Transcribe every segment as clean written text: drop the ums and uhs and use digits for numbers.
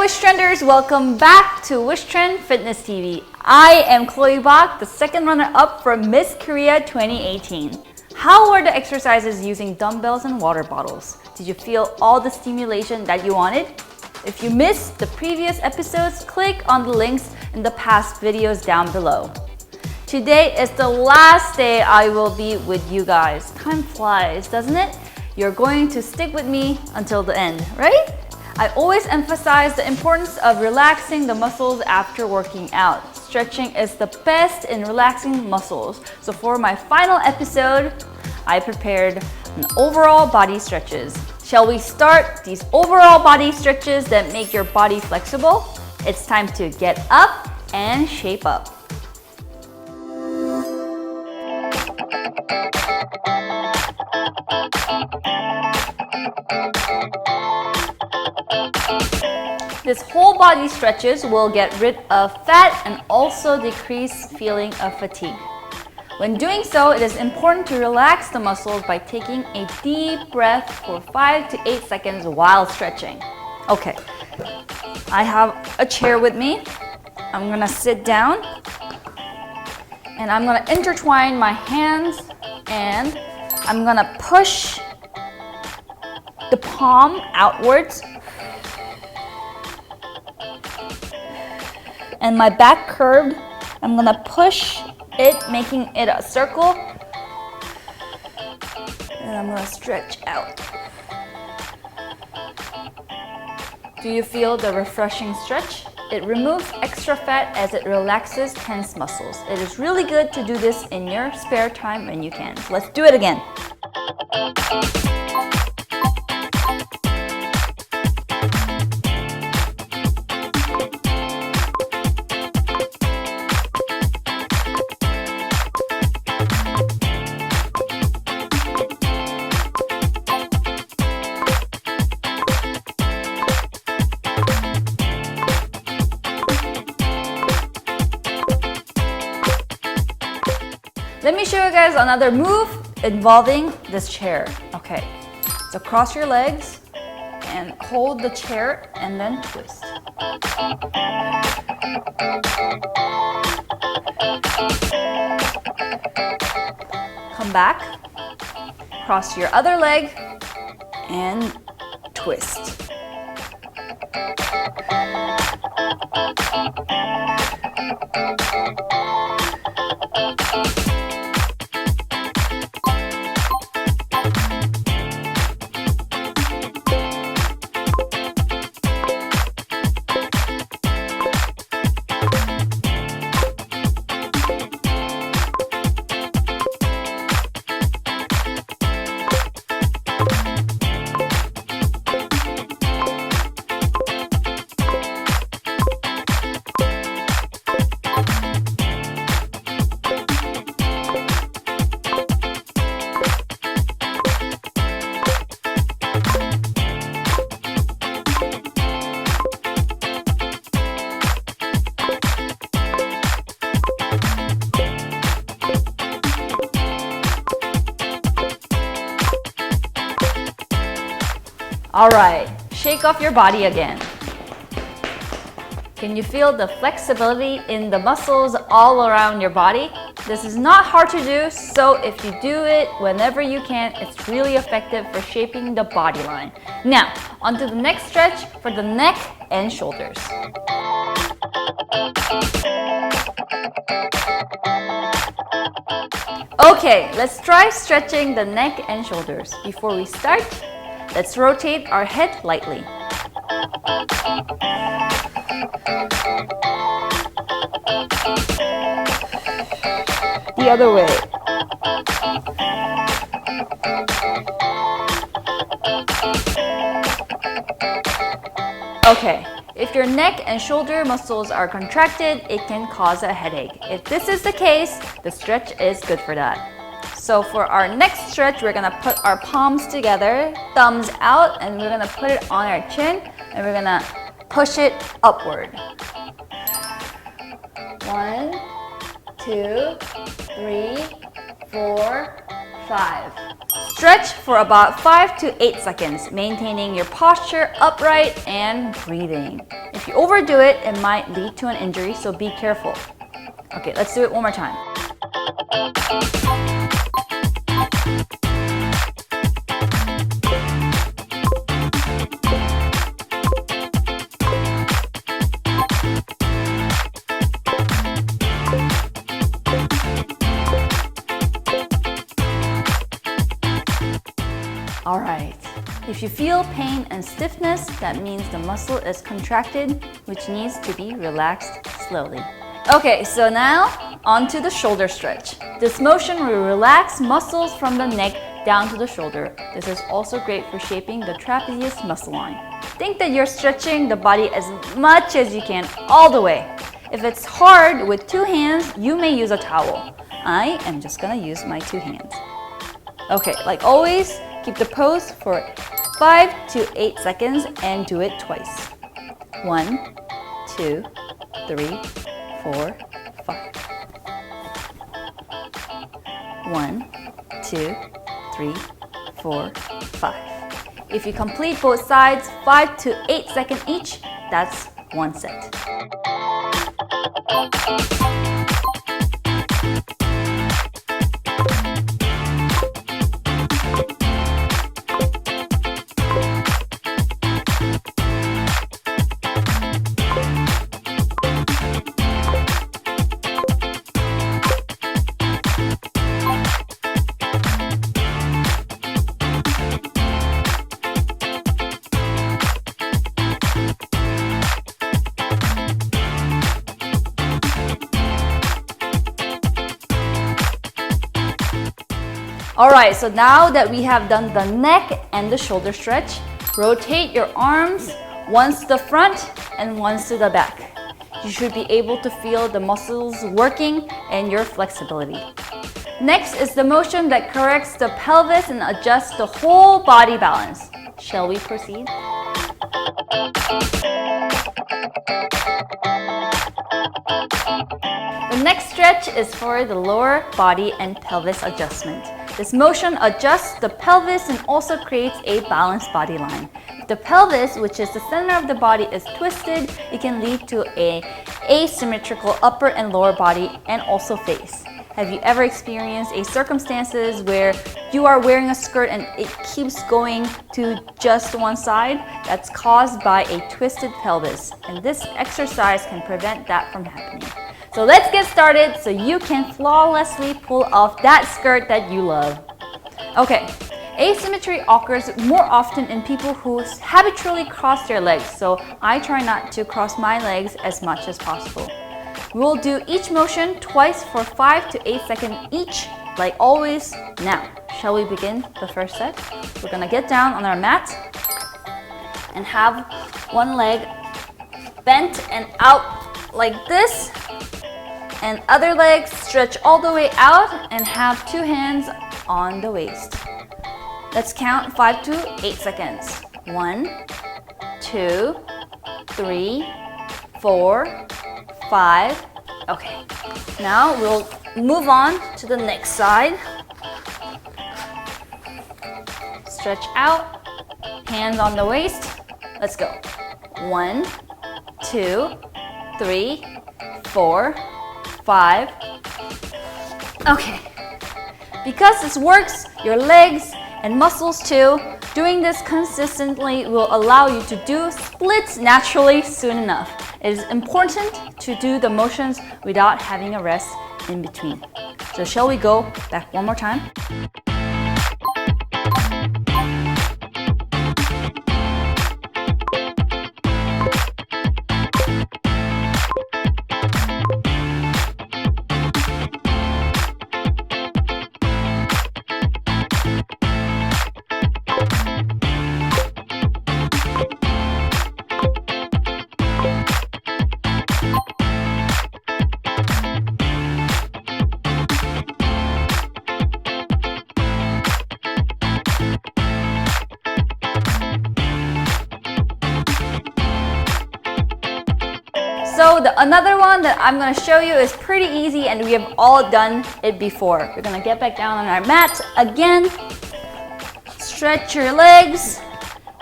Wish Trenders, welcome back to Wish Trend Fitness TV. I am Chloe Bach, the second runner-up for Miss Korea 2018. How were the exercises using dumbbells and water bottles? Did you feel all the stimulation that you wanted? If you missed the previous episodes, click on the links in the past videos down below. Today is the last day I will be with you guys. Time flies, doesn't it? You're going to stick with me until the end, right? I always emphasize the importance of relaxing the muscles after working out. Stretching is the best in relaxing muscles. So for my final episode, I prepared an overall body stretches. Shall we start these overall body stretches that make your body flexible? It's time to get up and shape up. This whole body stretches will get rid of fat and also decrease feeling of fatigue. When doing so, it is important to relax the muscles by taking a deep breath for 5 to 8 seconds while stretching. Okay, I have a chair with me. I'm gonna sit down and I'm gonna intertwine my hands and I'm gonna push the palm outwards. And my back curved, I'm gonna push it, making it a circle. And I'm gonna stretch out. Do you feel the refreshing stretch? It removes extra fat as it relaxes tense muscles. It is really good to do this in your spare time when you can. So let's do it again. Let me show you guys another move involving this chair. Okay, so cross your legs and hold the chair and then twist. Come back, cross your other leg and twist. All right, shake off your body again. Can you feel the flexibility in the muscles all around your body? This is not hard to do, so if you do it whenever you can, it's really effective for shaping the body line. Now, on to the next stretch for the neck and shoulders. Okay, let's try stretching the neck and shoulders. Before we start, let's rotate our head lightly. The other way. Okay, if your neck and shoulder muscles are contracted, it can cause a headache. If this is the case, the stretch is good for that. So for our next stretch, we're gonna put our palms together, thumbs out, and we're gonna put it on our chin, and we're gonna push it upward. 1, 2, 3, 4, 5. Stretch for about 5 to 8 seconds, maintaining your posture upright and breathing. If you overdo it, it might lead to an injury, so be careful. Okay, let's do it one more time. Alright, if you feel pain and stiffness, that means the muscle is contracted, which needs to be relaxed slowly. Okay, so now onto the shoulder stretch. This motion will relax muscles from the neck down to the shoulder. This is also great for shaping the trapezius muscle line. Think that you're stretching the body as much as you can all the way. If it's hard with 2 hands, you may use a towel. I am just gonna use my 2 hands. Okay, like always, keep the pose for 5 to 8 seconds and do it twice. 1, 2, 3, 4, 5. 1, 2, 3, 4, 5. If you complete both sides 5 to 8 seconds each, that's 1 set. Alright, so now that we have done the neck and the shoulder stretch, rotate your arms once to the front and once to the back. You should be able to feel the muscles working and your flexibility. Next is the motion that corrects the pelvis and adjusts the whole body balance. Shall we proceed? The next stretch is for the lower body and pelvis adjustment. This motion adjusts the pelvis and also creates a balanced body line. If the pelvis, which is the center of the body, is twisted, it can lead to an asymmetrical upper and lower body and also face. Have you ever experienced a circumstances where you are wearing a skirt and it keeps going to just one side? That's caused by a twisted pelvis, and this exercise can prevent that from happening. So let's get started so you can flawlessly pull off that skirt that you love. Okay, asymmetry occurs more often in people who habitually cross their legs, so I try not to cross my legs as much as possible. We'll do each motion twice for 5 to 8 seconds each, like always. Now, shall we begin the first set? We're gonna get down on our mat and have one leg bent and out like this, and other leg stretch all the way out and have 2 hands on the waist. Let's count 5 to 8 seconds. 1, 2, 3, 4, 5. Okay, now we'll move on to the next side. Stretch out, hands on the waist. Let's go. 1, 2, 3, 4, 5. Okay, because this works your legs and muscles too, doing this consistently will allow you to do splits naturally soon enough. It is important to do the motions without having a rest in between. So shall we go back one more time? So another one that I'm going to show you is pretty easy, and we have all done it before. We're going to get back down on our mat again. stretch your legs,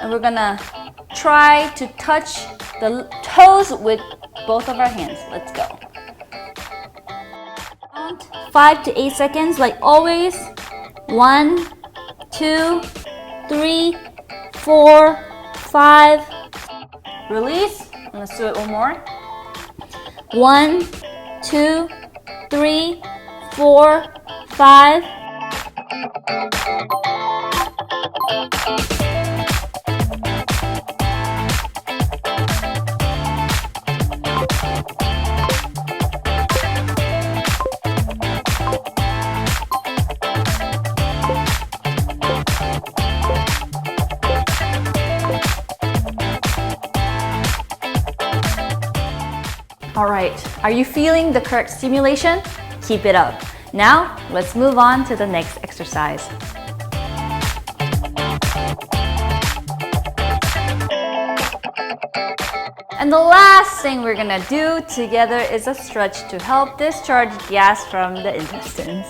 and we're gonna try to touch the toes with both of our hands. Let's go. Count 5 to 8 seconds like always. 1, 2, 3, 4, 5. Release. And let's do it one more. 1, 2, 3, 4, 5. All right, are you feeling the correct stimulation? Keep it up. Now, let's move on to the next exercise. And the last thing we're gonna do together is a stretch to help discharge gas from the intestines.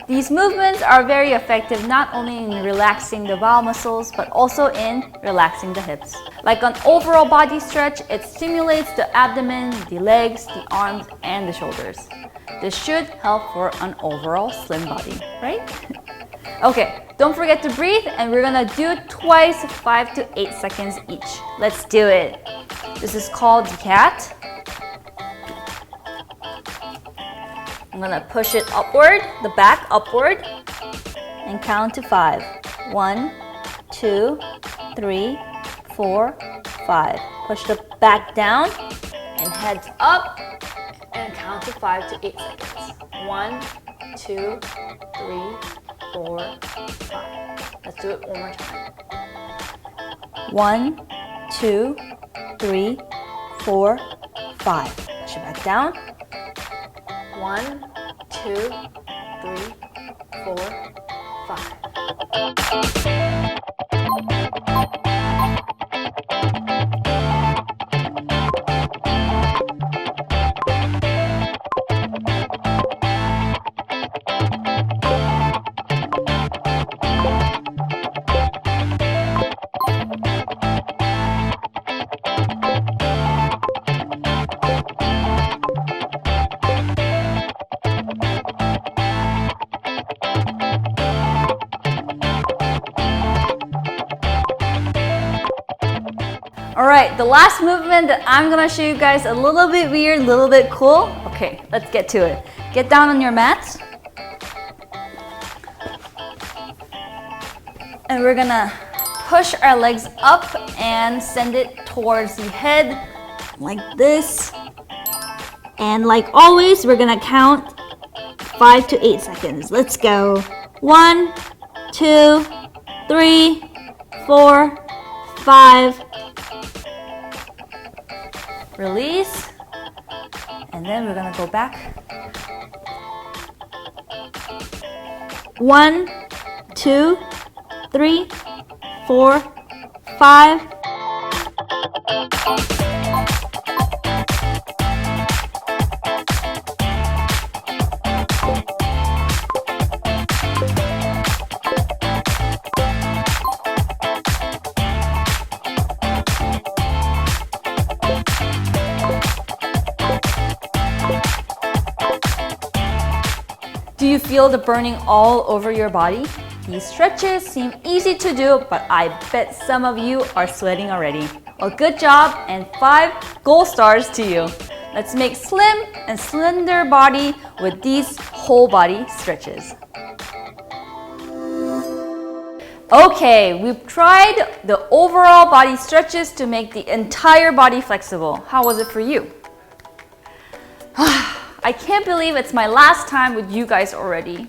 These movements are very effective not only in relaxing the bowel muscles, but also in relaxing the hips. Like an overall body stretch, it stimulates the abdomen, the legs, the arms, and the shoulders. This should help for an overall slim body, right? Okay, don't forget to breathe, and we're gonna do it twice, 5 to 8 seconds each. Let's do it. This is called the cat. I'm gonna push it upward, the back upward, and count to 5. 1, 2, 3, 4, 5. Push the back down and heads up and count to 5 to 8 seconds. 1, 2, 3, 4, 5. Let's do it one more time. 1, 2, 3, 4, 5. Push it back down. 1, 2, 3, 4, 5. Alright, the last movement that I'm gonna show you guys a little bit weird, a little bit cool. Okay, let's get to it. Get down on your mats. And we're gonna push our legs up and send it towards the head like this. And like always, we're gonna count 5 to 8 seconds. Let's go. 1, 2, 3, 4, 5. Release, and then we're gonna go back. 1, 2, 3, 4, 5. Do you feel the burning all over your body? These stretches seem easy to do, but I bet some of you are sweating already. Well, good job and 5 gold stars to you. Let's make slim and slender body with these whole body stretches. Okay, we've tried the overall body stretches to make the entire body flexible. How was it for you? I can't believe it's my last time with you guys already.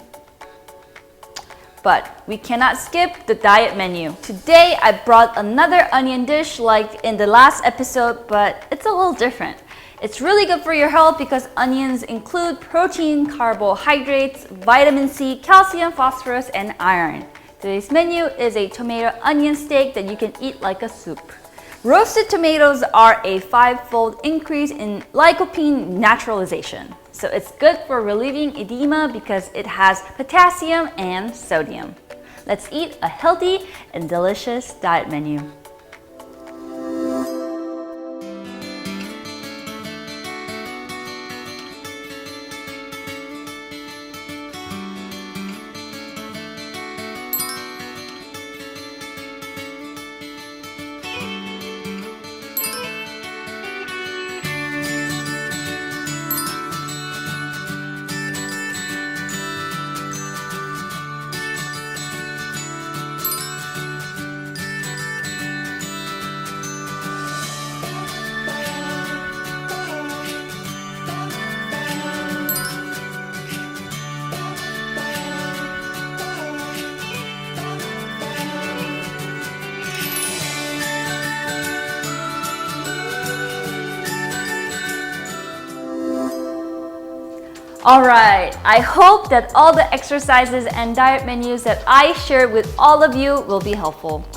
But we cannot skip the diet menu. Today I brought another onion dish like in the last episode, but it's a little different. It's really good for your health because onions include protein, carbohydrates, vitamin C, calcium, phosphorus, and iron. Today's menu is a tomato onion steak that you can eat like a soup. Roasted tomatoes are a 5-fold increase in lycopene naturalization. So it's good for relieving edema because it has potassium and sodium. Let's eat a healthy and delicious diet menu. Alright, I hope that all the exercises and diet menus that I shared with all of you will be helpful.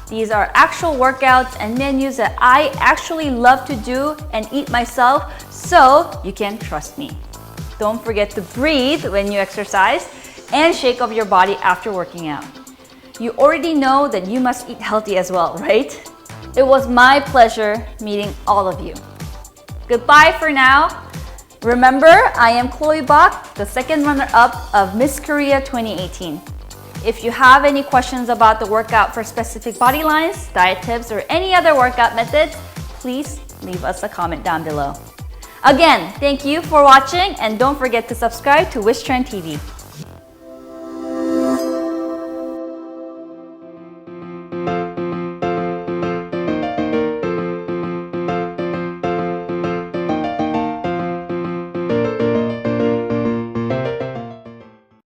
These are actual workouts and menus that I actually love to do and eat myself, so you can trust me. Don't forget to breathe when you exercise and shake off your body after working out. You already know that you must eat healthy as well, right? It was my pleasure meeting all of you. Goodbye for now. Remember, I am Chloe Bach, the second runner-up of Miss Korea 2018. If you have any questions about the workout for specific body lines, diet tips, or any other workout methods, please leave us a comment down below. Again, thank you for watching, and don't forget to subscribe to Wish Trend TV.